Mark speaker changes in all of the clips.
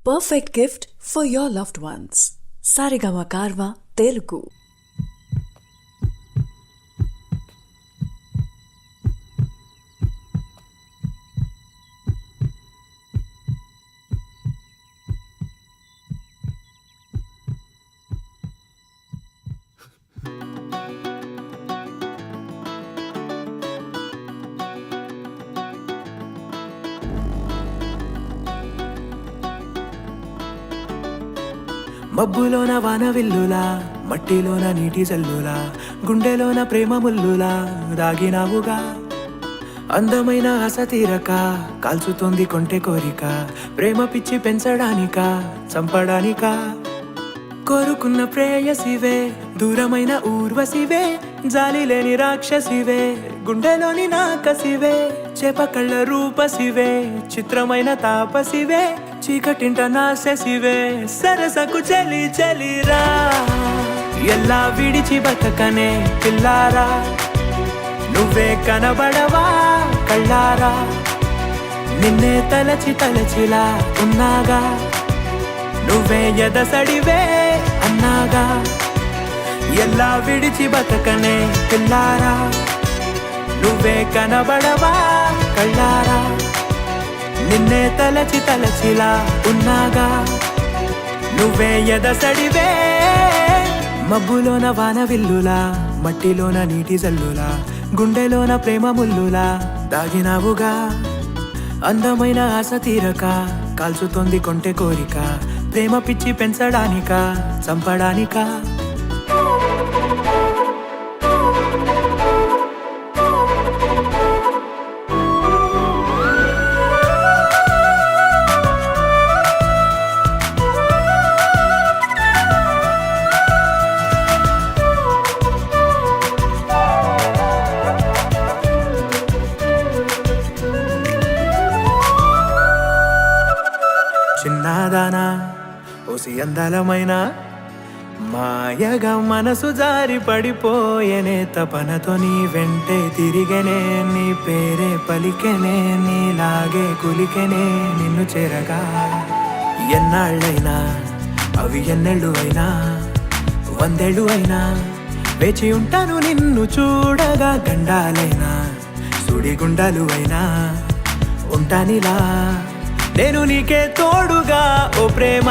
Speaker 1: Perfect gift for your loved ones. Sarigama Karva Telugu.
Speaker 2: మబ్బులోన వానవిల్లులా మట్టిలోన నీటి జల్లులా గుండెలోన ప్రేమ ముల్లులా దాగినావుగా అందమైన ఆశ తీరక కాల్చుతోంది కొంటె కోరిక ప్రేమ పిచ్చి పెంచడానిక చంపడానిక కోరుకున్న ప్రేయసివే దూరమైన ఊర్వశివే జాలి లేని రాక్షసివే గుండెలోని నాకసివే చేప కళ్ళ రూపసివే చిత్రమైన తాపసివే చీకటింట నాశసివే సరసకు చలి చలిరా ఎల్లా విడిచి బతకనే పిల్లారా నువ్వే కనబడవా కళ్ళారా నిన్నే తలచి తలచిలా ఉన్నాగా నువ్వే ఎదసడివే అన్నాగా ఎల్లా విడిచి బతకనే పిల్లారా నువ్వే కనబడవా కళ్ళారా నిన్నే తలచి తలచిలా ఉన్నాగా నువ్వే ఎదసడివే మబ్బులోన వానవిల్లులా మట్టిలోన నీటి జల్లులా గుండెలోన ప్రేమ ముల్లులా దాగినావుగా అందమైన ఆశ తీరక కాల్చుతోంది కొంటె కోరిక ప్రేమ పిచ్చి పెంచడానిక చంపడానిక చిన్నదానా ఓసి అందలమైన మాయగా మనసు జారి పడిపోయేనే తపనతో నీ వెంటే తిరిగనే నీ పేరే పలికెనే నీలాగే కులికెనే నిన్ను చేరగా ఎన్నాళ్ళైనా అవి ఎన్నెళ్ళు అయినా వందేళ్ళు అయినా వేచి ఉంటాను నిన్ను చూడగా గండాలైనా సుడిగుండాలు అయినా ఉంటానిలా నేను నీకే తోడుగా ఓ ప్రేమ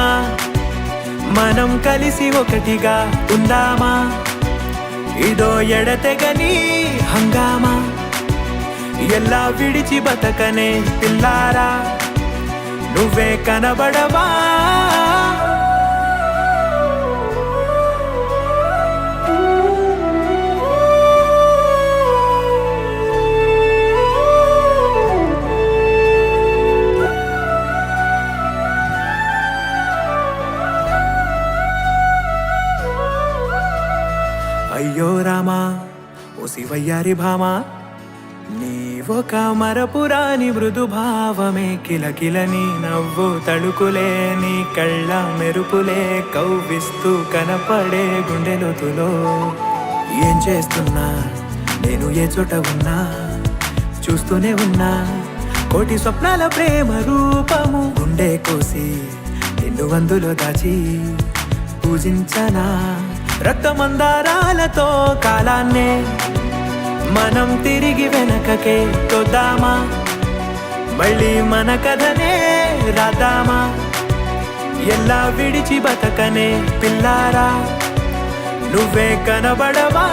Speaker 2: మనం కలిసి ఒకటిగా ఉందామా ఇదో ఎడతెగని హంగామా ఎల్లా విడిచి బతకనే పిల్లారా నువ్వే కనబడవా అయ్యో రామా ఓ శివయ్యారి భామా నీవొక మరపురాని మృదు భావమే కిలకిలని నవ్వు తళుకులే నీ కళ్ళ మెరుపులే కవ్విస్తూ కనపడే గుండెలోతులో ఏం చేస్తున్నా నేను ఏ చోట ఉన్నా చూస్తూనే ఉన్నా కోటి స్వప్నాల ప్రేమ రూపము గుండె కోసి నిన్ను అందులో దాచి పూజించనా రక్తమందారాలతో కాలాన్నే మనం తిరిగి వెనకకే తోద్దామా మళ్ళీ మన కథనే రాద్దామా ఎల్లా విడిచి బతకనే పిల్లారా నువ్వే కనబడవా